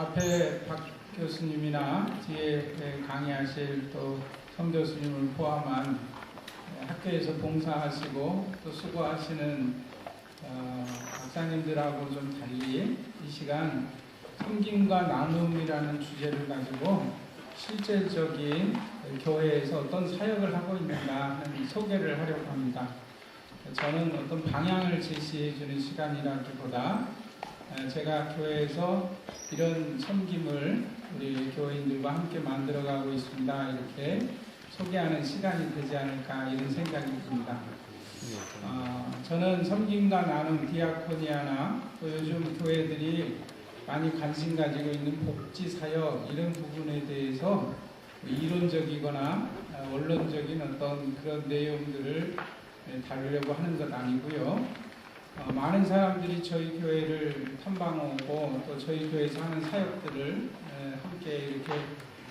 앞에 박 교수님이나 뒤에 강의하실 또 성 교수님을 포함한 학교에서 봉사하시고 또 수고하시는 박사님들하고 좀 달리 이 시간 섬김과 나눔이라는 주제를 가지고 실질적인 교회에서 어떤 사역을 하고 있는가 하는 소개를 하려고 합니다. 저는 어떤 방향을 제시해 주는 시간이라기보다 제가 교회에서 이런 섬김을 우리 교인들과 함께 만들어가고 있습니다. 이렇게 소개하는 시간이 되지 않을까 이런 생각이 듭니다. 저는 섬김과 나눔, 디아코니아나 또 요즘 교회들이 많이 관심 가지고 있는 복지사역 이런 부분에 대해서 이론적이거나 원론적인 어떤 그런 내용들을 다루려고 하는 것 아니고요. 많은 사람들이 저희 교회를 탐방 오고 또 저희 교회에서 하는 사역들을 함께 이렇게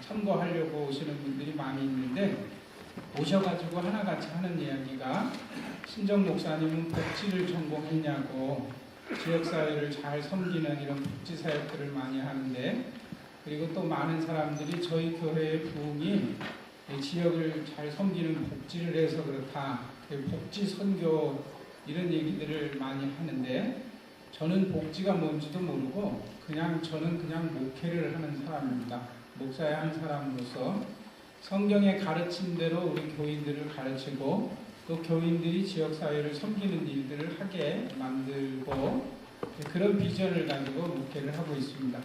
참고하려고 오시는 분들이 많이 있는데 오셔가지고 하나같이 하는 이야기가 신정 목사님은 복지를 전공했냐고 지역사회를 잘 섬기는 이런 복지사역들을 많이 하는데 그리고 또 많은 사람들이 저희 교회의 부흥이 지역을 잘 섬기는 복지를 해서 그렇다 복지 선교 이런 얘기들을 많이 하는데 저는 복지가 뭔지도 모르고 저는 그냥 목회를 하는 사람입니다. 목사의 한 사람으로서 성경의 가르침대로 우리 교인들을 가르치고 또 교인들이 지역사회를 섬기는 일들을 하게 만들고 그런 비전을 가지고 목회를 하고 있습니다.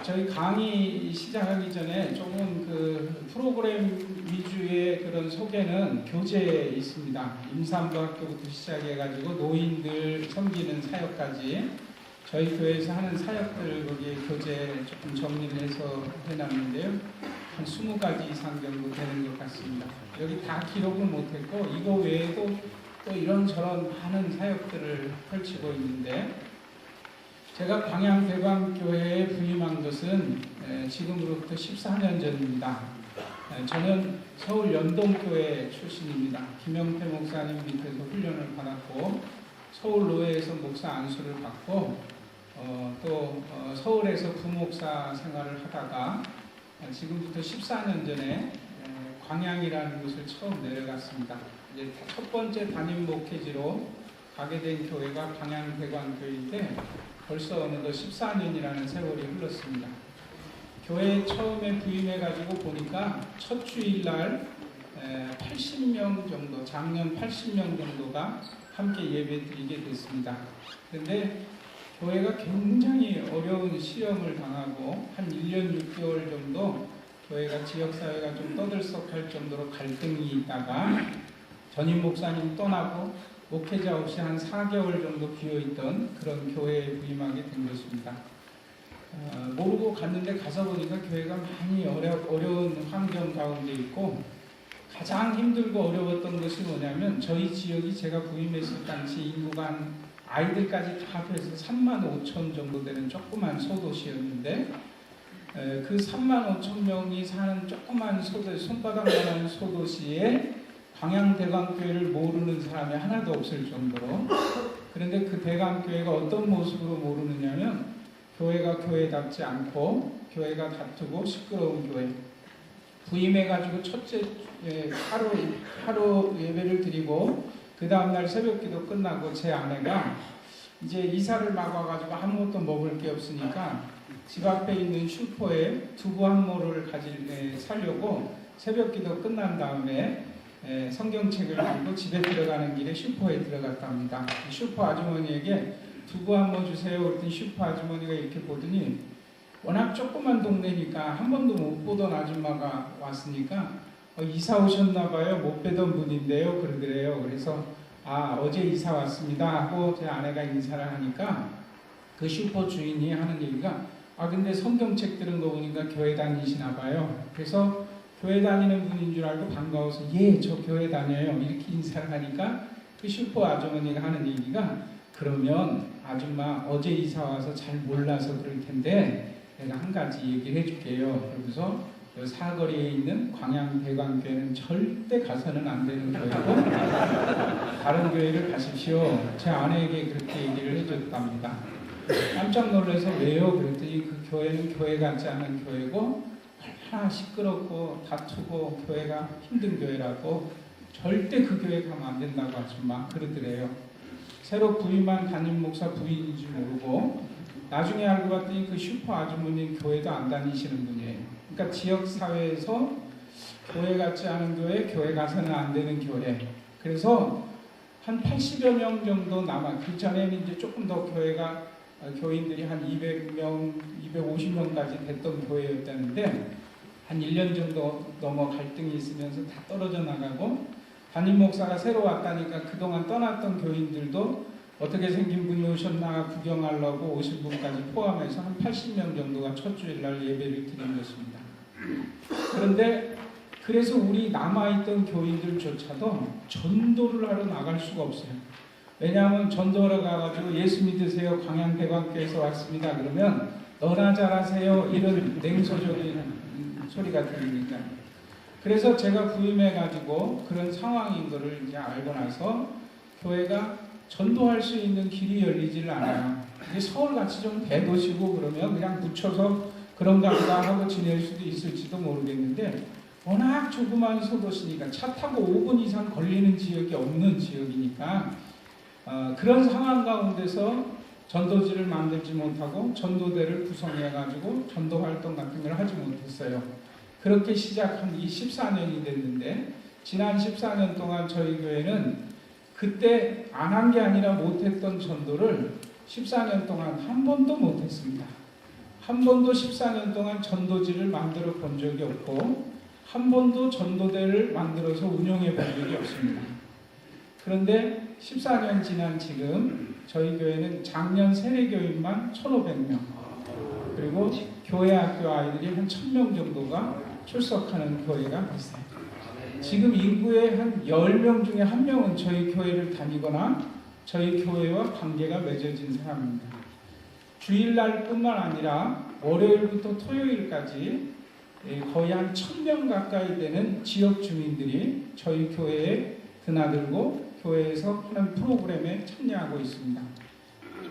저희 강의 시작하기 전에 조금 그 프로그램 위주의 그런 소개는 교재에 있습니다. 임산부학교부터 시작해가지고 노인들 섬기는 사역까지 저희 교회에서 하는 사역들 거기에 교재 조금 정리를 해서 해놨는데요. 한 20가지 이상 정도 되는 것 같습니다. 여기 다 기록을 못했고 이거 외에도 또 이런저런 많은 사역들을 펼치고 있는데 제가 광양대광교회에 부임한 것은 지금으로부터 14년 전입니다. 저는 서울 연동교회 출신입니다. 김영태 목사님 밑에서 훈련을 받았고 서울로회에서 목사 안수를 받고 또 서울에서 부목사 생활을 하다가 지금부터 14년 전에 광양이라는 곳을 처음 내려갔습니다. 이제 첫 번째 담임 목회지로 가게 된 교회가 광양대광교회인데 벌써 어느덧 14년이라는 세월이 흘렀습니다. 교회에 처음에 부임해가지고 보니까 첫 주일날 80명 정도, 작년 80명 정도가 함께 예배 드리게 됐습니다. 그런데 교회가 굉장히 어려운 시험을 당하고 한 1년 6개월 정도 교회가 지역사회가 좀 떠들썩할 정도로 갈등이 있다가 전임 목사님 떠나고 목회자 없이 한 4개월 정도 비어있던 그런 교회에 부임하게 된 것입니다. 모르고 갔는데 가서 보니까 교회가 많이 어려운 환경 가운데 있고 가장 힘들고 어려웠던 것이 뭐냐면 저희 지역이 제가 부임했을 당시 인구가 한 아이들까지 다 합해서 3만 5천 정도 되는 조그만 소도시였는데 그 3만 5천 명이 사는 조그만 소도시, 손바닥만한 소도시에 광양대광교회를 모르는 사람이 하나도 없을 정도로 그런데 그 대광교회가 어떤 모습으로 모르느냐면 교회가 교회답지 않고 교회가 다투고 시끄러운 교회 부임해가지고 첫째 하루 예배를 드리고 그 다음날 새벽기도 끝나고 제 아내가 이제 이사를 막 와가지고 아무것도 먹을 게 없으니까 집 앞에 있는 슈퍼에 두부 한 모를 사려고 새벽기도 끝난 다음에 성경책을 들고 집에 들어가는 길에 슈퍼에 들어갔다 합니다. 슈퍼 아주머니에게 두부 한 모 주세요. 그랬더니 슈퍼 아주머니가 이렇게 보더니 워낙 조그만 동네니까 한 번도 못 보던 아줌마가 왔으니까 이사 오셨나 봐요. 못 뵈던 분인데요. 그러더래요. 그래서 어제 이사 왔습니다 하고 제 아내가 인사를 하니까 그 슈퍼 주인이 하는 얘기가 근데 성경책 들은 거 보니까 교회 다니시나 봐요. 그래서 교회 다니는 분인 줄 알고 반가워서 저 교회 다녀요 이렇게 인사를 하니까 그 슈퍼 아주머니가 하는 얘기가 그러면 아줌마 어제 이사 와서 잘 몰라서 그럴 텐데 내가 한 가지 얘기를 해줄게요. 그러면서 사거리에 있는 광양대광교회는 절대 가서는 안 되는 교회고 다른 교회를 가십시오. 제 아내에게 그렇게 얘기를 해줬답니다. 깜짝 놀라서 왜요? 그랬더니 그 교회는 교회 같지 않은 교회고 얼마나 시끄럽고 다투고 교회가 힘든 교회라고 절대 그 교회 가면 안 된다고 아줌마 그러더래요. 새로 부임한 담임 목사 부인인지 모르고 나중에 알고 봤더니 그 슈퍼 아주머니 교회도 안 다니시는 분이에요. 그러니까 지역 사회에서 교회 같지 않은 교회, 교회 가서는 안 되는 교회. 그래서 한 80여 명 정도 남아. 그 전에는 이제 조금 더 교회가 교인들이 한 200명, 250명까지 됐던 교회였다는데 한 1년 정도 넘어 갈등이 있으면서 다 떨어져 나가고 담임 목사가 새로 왔다니까 그동안 떠났던 교인들도 어떻게 생긴 분이 오셨나 구경하려고 오신 분까지 포함해서 한 80명 정도가 첫 주일날 예배를 드린 것입니다. 그런데 그래서 우리 남아있던 교인들조차도 전도를 하러 나갈 수가 없어요. 왜냐하면 전도하러 가가지고 예수 믿으세요. 광양대관교회에서 왔습니다. 그러면 너나 잘하세요. 이런 냉소적인 소리가 들리니까. 그래서 제가 부임해가지고 그런 상황인 것을 이제 알고 나서 교회가 전도할 수 있는 길이 열리지를 않아요. 이게 서울같이 좀 대도시고 그러면 그냥 붙여서 그런가 보다 하고 지낼 수도 있을지도 모르겠는데 워낙 조그만 소도시니까 차 타고 5분 이상 걸리는 지역이 없는 지역이니까 그런 상황 가운데서 전도지를 만들지 못하고 전도대를 구성해가지고 전도활동 같은 걸 하지 못했어요. 그렇게 시작한 이 14년이 됐는데 지난 14년 동안 저희 교회는 그때 안 한 게 아니라 못했던 전도를 14년 동안 한 번도 못했습니다. 한 번도 14년 동안 전도지를 만들어 본 적이 없고 한 번도 전도대를 만들어서 운영해 본 적이 없습니다. 그런데 14년 지난 지금 저희 교회는 작년 세례교인만 1,500명 그리고 교회 학교 아이들이 한 1,000명 정도가 출석하는 교회가 있어요. 지금 인구의 한 10명 중에 1명은 저희 교회를 다니거나 저희 교회와 관계가 맺어진 사람입니다. 주일날 뿐만 아니라 월요일부터 토요일까지 거의 한 1,000명 가까이 되는 지역 주민들이 저희 교회에 드나들고 교회에서 하는 프로그램에 참여하고 있습니다.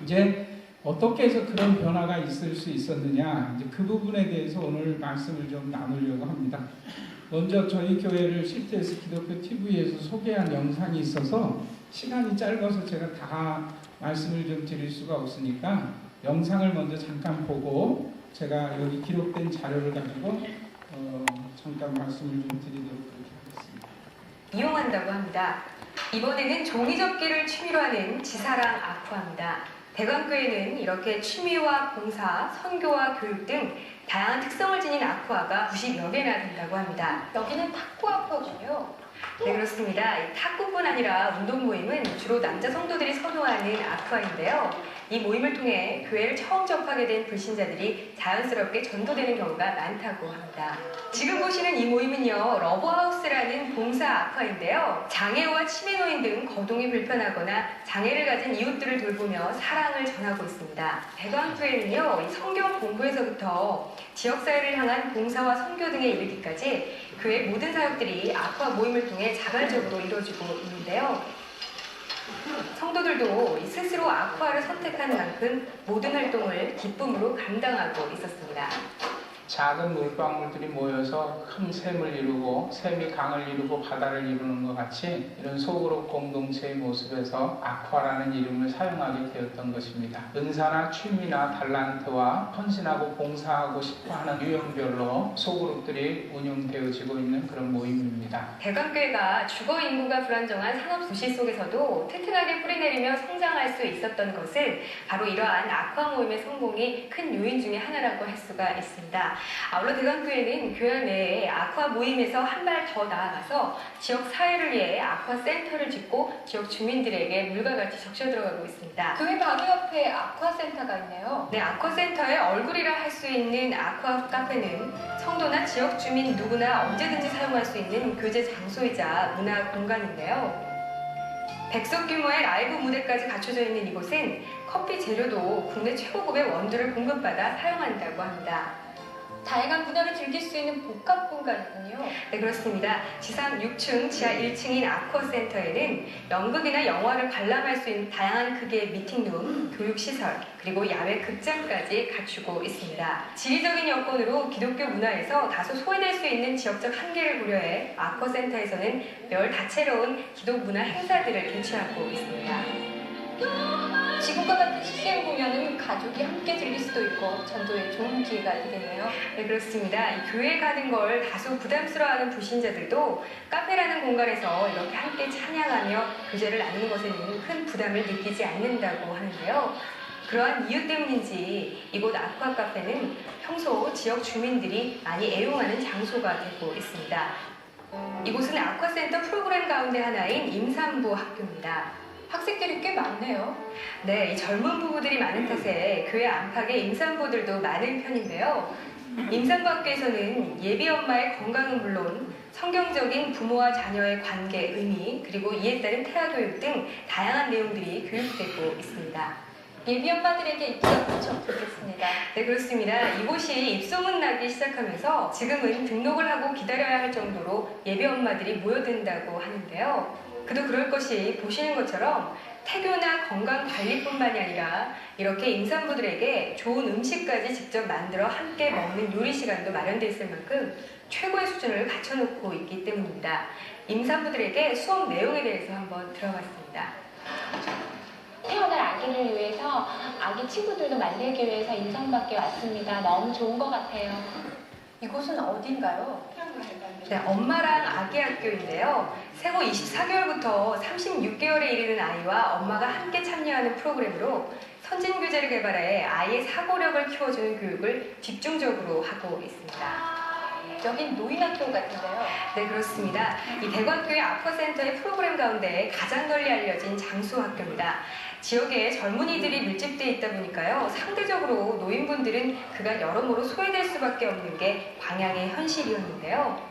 이제 어떻게 해서 그런 변화가 있을 수 있었느냐, 이제 그 부분에 대해서 오늘 말씀을 좀 나누려고 합니다. 먼저 저희 교회를 CTS 기독교 TV에서 소개한 영상이 있어서 시간이 짧아서 제가 다 말씀을 좀 드릴 수가 없으니까 영상을 먼저 잠깐 보고 제가 여기 기록된 자료를 가지고 잠깐 말씀을 좀 드리도록 하겠습니다. 이용한다고 합니다. 이번에는 종이접기를 취미로 하는 지사랑 아쿠아입니다. 대관교회는 이렇게 취미와 봉사, 선교와 교육 등 다양한 특성을 지닌 아쿠아가 90여 개나 된다고 합니다. 여기는 탁구 아쿠아군요. 네, 그렇습니다. 이 탁구뿐 아니라 운동 모임은 주로 남자 성도들이 선호하는 아쿠아인데요. 이 모임을 통해 교회를 처음 접하게 된 불신자들이 자연스럽게 전도되는 경우가 많다고 합니다. 지금 보시는 이 모임은요, 러브하우스라는 봉사 아쿠아인데요. 장애와 치매노인 등 거동이 불편하거나 장애를 가진 이웃들을 돌보며 사랑을 전하고 있습니다. 대관교회는요, 이 성경 공부에서부터 지역사회를 향한 봉사와 선교 등에 이르기까지 교회 모든 사역들이 아쿠아 모임을 통해 자발적으로 이루어지고 있는데요. 성도들도 스스로 아쿠아를 선택한 만큼 모든 활동을 기쁨으로 감당하고 있었습니다. 작은 물방울들이 모여서 큰 샘을 이루고 샘이 강을 이루고 바다를 이루는 것 같이 이런 소그룹 공동체의 모습에서 아쿠아라는 이름을 사용하게 되었던 것입니다. 은사나 취미나 달란트와 헌신하고 봉사하고 싶어하는 유형별로 소그룹들이 운영되어지고 있는 그런 모임입니다. 대관교회가 주거 인구가 불안정한 산업 도시 속에서도 튼튼하게 뿌리내리며 성장할 수 있었던 것은 바로 이러한 아쿠아 모임의 성공이 큰 요인 중에 하나라고 할 수가 있습니다. 아울러 대관교회는 교회 내에 아쿠아 모임에서 한 발 더 나아가서 지역 사회를 위해 아쿠아 센터를 짓고 지역 주민들에게 물과 같이 적셔 들어가고 있습니다. 교회 바로 옆에 아쿠아 센터가 있네요. 네, 아쿠아 센터의 얼굴이라 할 수 있는 아쿠아 카페는 성도나 지역 주민 누구나 언제든지 사용할 수 있는 교제 장소이자 문화 공간인데요. 100석 규모의 라이브 무대까지 갖춰져 있는 이곳은 커피 재료도 국내 최고급의 원두를 공급받아 사용한다고 합니다. 다양한 문화를 즐길 수 있는 복합 공간이군요. 네, 그렇습니다. 지상 6층, 지하 1층인 아쿠아센터에는 연극이나 영화를 관람할 수 있는 다양한 크기의 미팅룸, 교육시설, 그리고 야외 극장까지 갖추고 있습니다. 지리적인 여건으로 기독교 문화에서 다소 소외될 수 있는 지역적 한계를 고려해 아쿠아센터에서는 매월 다채로운 기독 문화 행사들을 개최하고 있습니다. 지금과 같은 CCM 공연은 가족이 함께 즐길 수도 있고 전도에 좋은 기회가 되겠네요. 네, 그렇습니다. 이 교회 가는 걸 다소 부담스러워하는 불신자들도 카페라는 공간에서 이렇게 함께 찬양하며 교제를 나누는 것에는 큰 부담을 느끼지 않는다고 하는데요. 그러한 이유 때문인지 이곳 아쿠아 카페는 평소 지역 주민들이 많이 애용하는 장소가 되고 있습니다. 이곳은 아쿠아센터 프로그램 가운데 하나인 임산부 학교입니다. 학생들이 꽤 많네요. 네, 이 젊은 부부들이 많은 탓에 교회 안팎에 임산부들도 많은 편인데요. 임산부 학교에서는 예비 엄마의 건강은 물론 성경적인 부모와 자녀의 관계, 의미, 그리고 이에 따른 태아 교육 등 다양한 내용들이 교육되고 있습니다. 예비 엄마들에게 인기가 무척 좋겠습니다. 네, 그렇습니다. 이곳이 입소문 나기 시작하면서 지금은 등록을 하고 기다려야 할 정도로 예비 엄마들이 모여든다고 하는데요. 그도 그럴 것이 보시는 것처럼 태교나 건강관리뿐만이 아니라 이렇게 임산부들에게 좋은 음식까지 직접 만들어 함께 먹는 요리 시간도 마련되어 있을 만큼 최고의 수준을 갖춰놓고 있기 때문입니다. 임산부들에게 수업 내용에 대해서 한번 들어봤습니다. 태어날 아기를 위해서 아기 친구들도 만들기 위해서 인상받게 왔습니다. 너무 좋은 것 같아요. 이곳은 어딘가요? 네, 엄마랑 아기 학교인데요. 생후 24개월부터 36개월에 이르는 아이와 엄마가 함께 참여하는 프로그램으로 선진교재를 개발해 아이의 사고력을 키워주는 교육을 집중적으로 하고 있습니다. 여긴 노인학교 같은데요. 네, 그렇습니다. 이 대관교회 아쿠아센터의 프로그램 가운데 가장 널리 알려진 장수 학교입니다. 지역에 젊은이들이 밀집되어 있다 보니까요. 상대적으로 노인분들은 그간 여러모로 소외될 수밖에 없는 게 광양의 현실이었는데요.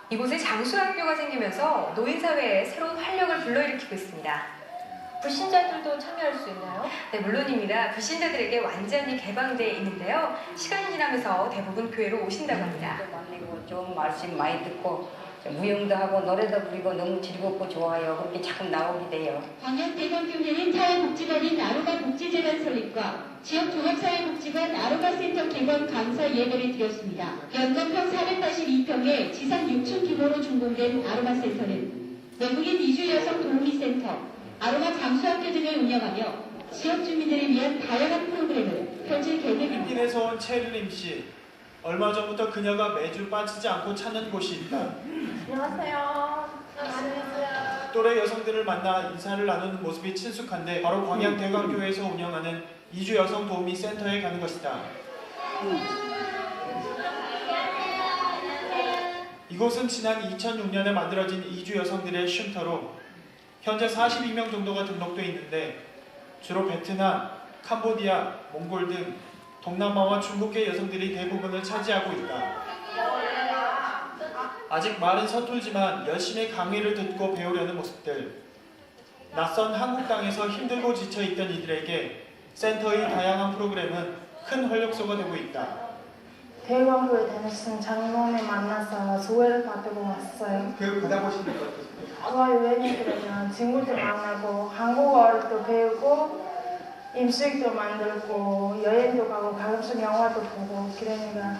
이곳에 장수학교가 생기면서 노인사회에 새로운 활력을 불러일으키고 있습니다. 불신자들도 참여할 수 있나요? 네, 물론입니다. 불신자들에게 완전히 개방되어 있는데요. 시간이 지나면서 대부분 교회로 오신다고 합니다. 만나고 좀 말씀 많이 듣고 무용도 하고 노래도 부르고 너무 즐겁고 좋아요. 그렇게 자꾸 나오게 돼요. 광양대관교회는 사회복지관인 아로가 복지재단 설립과 지역 종합사회복지관 아로가 센터 개관 강사 예배를 드렸습니다. 연건평 482평에 지상 6층 규모로 준공된 아로가 센터는 외국인 이주 여성 도우미센터, 아로가 장수학교 등을 운영하며 지역 주민들을 위한 다양한 프로그램을 펼칠 계획입니다. 필리핀에서 온 체르림 씨. 얼마 전부터 그녀가 매주 빠지지 않고 찾는 곳이 있다. 안녕하세요. 안녕하세요. 또래 여성들을 만나 인사를 나누는 모습이 친숙한데 바로 광양대관교회에서 운영하는 이주 여성 도우미 센터에 가는 것이다. 이곳은 지난 2006년에 만들어진 이주 여성들의 쉼터로 현재 42명 정도가 등록돼 있는데 주로 베트남, 캄보디아, 몽골 등 동남아와 중국계 여성들이 대부분을 차지하고 있다. 아직 말은 서툴지만 열심히 강의를 듣고 배우려는 모습들. 낯선 한국 땅에서 힘들고 지쳐있던 이들에게 센터의 다양한 프로그램은 큰 활력소가 되고 있다. 대관교회 다니시는 장로님 만나서 조회를 받으고 왔어요. 교육 받아보시는 것 어떠세요? 좋아요. 왜냐면 친구들 만나고 한국어를 또 배우고 음식도 만들고 여행도 가고 가끔씩 영화도 보고 그러니까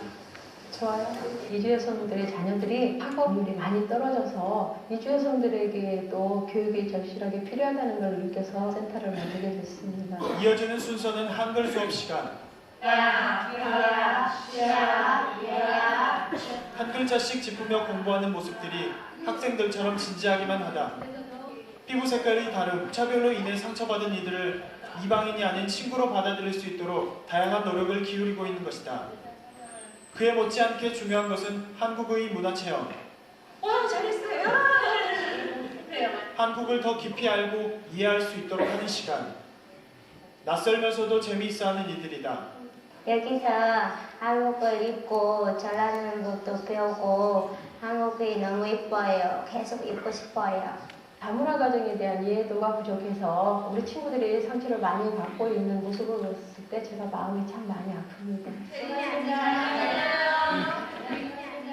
좋아요. 이주 여성들의 자녀들이 학업률이 많이 떨어져서 이주 여성들에게 또 교육이 절실하게 필요하다는 걸 느껴서 센터를 만들게 됐습니다. 이어지는 순서는 한글 수업 시간. 한 글자씩 짚으며 공부하는 모습들이 학생들처럼 진지하기만 하다. 피부 색깔이 다른 차별로 인해 상처받은 이들을 이방인이 아닌 친구로 받아들일 수 있도록 다양한 노력을 기울이고 있는 것이다. 그에 못지않게 중요한 것은 한국의 문화체험. 와, 잘했어요. 한국을 더 깊이 알고 이해할 수 있도록 하는 시간. 낯설면서도 재미있어하는 이들이다. 여기서 한국을 입고 전라는 것도 배우고 한국이 너무 이뻐요. 계속 입고 싶어요. 다문화 가정에 대한 이해도가 부족해서 우리 친구들이 상처를 많이 받고 있는 모습을 봤을 때 제가 마음이 참 많이 아픕니다.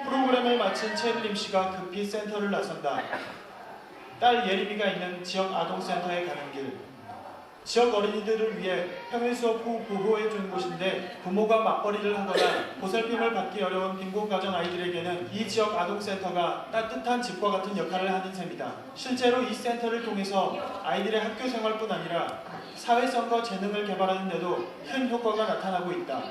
프로그램을 마친 최은림 씨가 급히 센터를 나선다. 딸 예림이가 있는 지역 아동센터에 가는 길. 지역 어린이들을 위해 평일 수업 후 보호해 주는 곳인데 부모가 맞벌이를 하거나 보살핌을 받기 어려운 빈곤 가정 아이들에게는 이 지역 아동센터가 따뜻한 집과 같은 역할을 하는 셈이다. 실제로 이 센터를 통해서 아이들의 학교 생활뿐 아니라 사회성과 재능을 개발하는 데도 큰 효과가 나타나고 있다.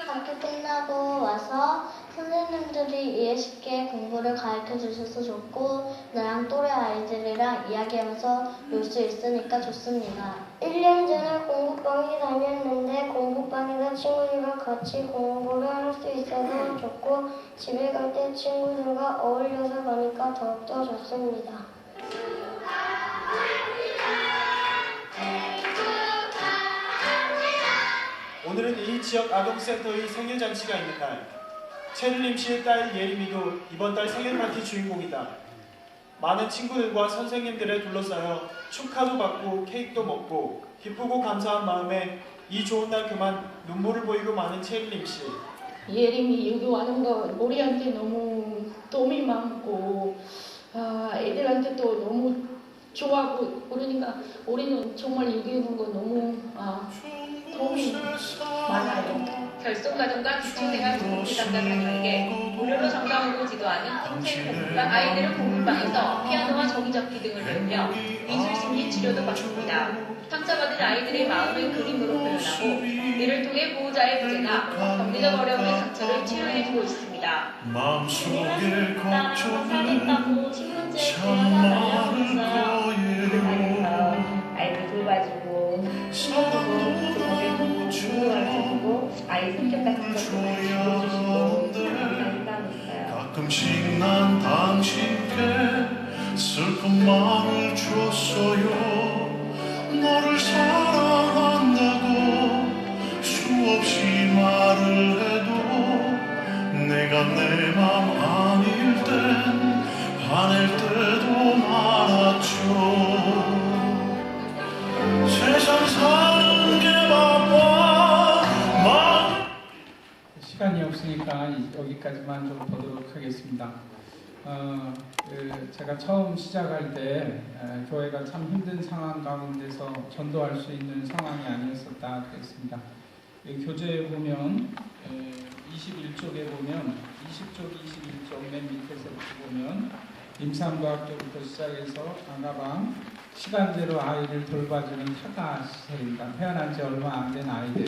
학교 끝나고 와서 선생님들이 이해 쉽게 공부를 가르쳐 주셔서 좋고 나랑 또래 아이들이랑 이야기하면서 놀 수 있으니까 좋습니다. 1년 전에 공부방에 다녔는데 공부방에서 친구들과 같이 공부를 할 수 있어서 좋고 집에 갈 때 친구들과 어울려서 가니까 더욱더 좋습니다. 오늘은 이 지역 아동센터의 생일잔치가 있는 날. 최은림 씨의 딸 예림이도 이번 달 생일 파티 주인공이다. 많은 친구들과 선생님들에 둘러싸여 축하도 받고 케이크도 먹고 기쁘고 감사한 마음에 이 좋은 날 그만 눈물을 보이고 마는 최은림 씨. 예림이 여기 와는 거 우리한테 너무 도움이 많고 애들한테도 너무 좋아하고 그러니까 우리는 정말 여기 오는 거 너무 도움이 많아요. 결손가정과 기초생활 공동체 담당자에게 무료로 정당하고 지도하는 평생 공부방 아이들은 공부방에서 피아노와 종이접기 등을 배우며 미술심리 치료도 받습니다. 상처받은 아이들의 마음을 그림으로 표현하고 이를 통해 보호자의 부재나 경제적 어려움의 상처를 치료해주고 있습니다. 마음속에 걱정은 참 많을 거예요. 아이들 돌봐주고 공부해주고 아이 성격 같은 것도 알려주시고 감사하고 있어요. 가끔씩 난 당신께 슬픈 마음을 줬어요. 너를 사랑한다고 수없이 말을 해도 내가 내 맘 아닐 땐 화낼 때도 많았죠. 세상 사는 게 바빠 시간이 없으니까 여기까지만 좀 보도록 하겠습니다. 제가 처음 시작할 때 교회가 참 힘든 상황 가운데서 전도할 수 있는 상황이 아니었었다 그랬습니다. 교재에 보면 21쪽에 보면 20쪽 21쪽 맨 밑에서 보면 임산부학교부터 시작해서 장가방 시간대로 아이를 돌봐주는 타가 시설입니다. 태어난 지 얼마 안 된 아이들,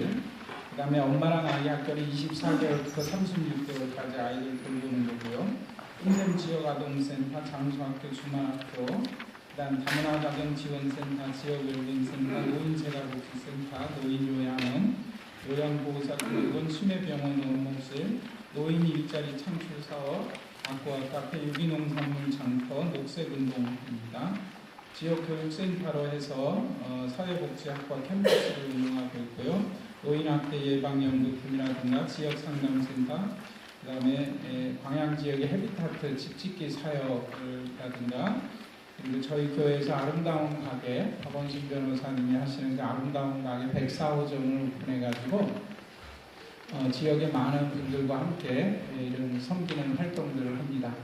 그 다음에 엄마랑 아이 학교는 24개월부터 36개월까지 아이를 돌보는 거고요. 인샘 지역 아동센터, 장수학교, 주말학교, 그 다음 다문화 가정 지원센터, 지역연린센터, 노인재가복지센터, 노인요양원, 요양보호사 교육원, 치매병원 응급실, 노인 일자리 창출 사업, 아쿠아 카페, 유기농산물 장터, 녹색운동입니다. 지역교육센터로 해서 사회복지학과 캠퍼스를 운영하고 있고요. 노인학대 예방연구팀이라든가 지역상담센터, 그 다음에 광양지역의 헤비타트 집짓기 사역이라든가, 그리고 저희 교회에서 아름다운 가게, 박원순 변호사님이 하시는 그 아름다운 가게 104호점을 오픈해가지고 지역의 많은 분들과 함께 이런 섬기는 활동들을 합니다.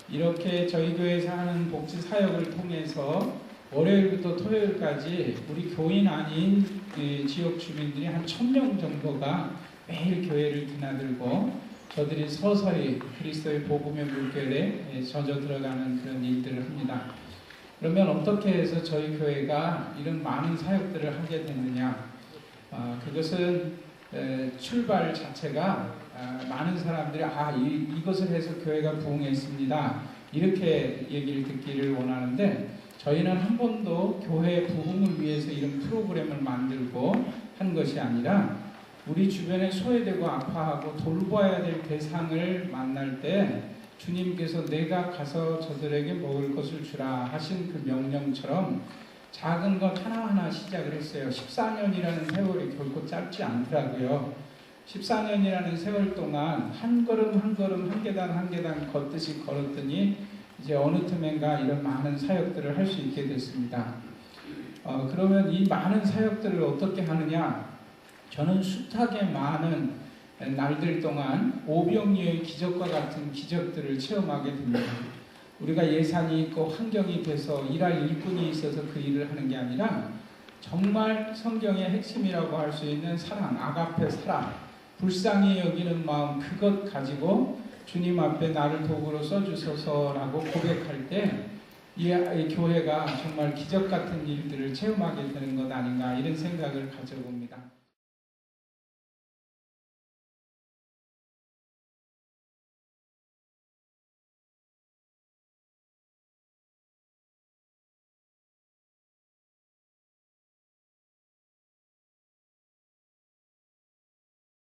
이렇게 저희 교회에서 하는 복지 사역을 통해서 월요일부터 토요일까지 우리 교인 아닌 지역 주민들이 한 1000명 정도가 매일 교회를 드나들고 저들이 서서히 그리스도의 복음의 물결에 젖어 들어가는 그런 일들을 합니다. 그러면 어떻게 해서 저희 교회가 이런 많은 사역들을 하게 됐느냐? 그것은 출발 자체가 많은 사람들이 이것을 해서 교회가 부흥했습니다. 이렇게 얘기를 듣기를 원하는데 저희는 한 번도 교회 부흥을 위해서 이런 프로그램을 만들고 한 것이 아니라 우리 주변에 소외되고 아파하고 돌봐야 될 대상을 만날 때 주님께서 내가 가서 저들에게 먹을 것을 주라 하신 그 명령처럼 작은 것 하나하나 시작을 했어요. 14년이라는 세월이 결코 짧지 않더라고요. 14년이라는 세월 동안 한 걸음 한 걸음 한 계단 한 계단 걷듯이 걸었더니 이제 어느 틈엔가 이런 많은 사역들을 할 수 있게 됐습니다. 그러면 이 많은 사역들을 어떻게 하느냐? 저는 숱하게 많은 날들 동안 오병이어의 기적과 같은 기적들을 체험하게 됩니다. 우리가 예산이 있고 환경이 돼서 일할 일꾼이 있어서 그 일을 하는 게 아니라 정말 성경의 핵심이라고 할 수 있는 사랑, 아가페 사랑, 불쌍히 여기는 마음, 그것 가지고 주님 앞에 나를 도구로 써주소서라고 고백할 때 이 교회가 정말 기적 같은 일들을 체험하게 되는 것 아닌가, 이런 생각을 가져봅니다.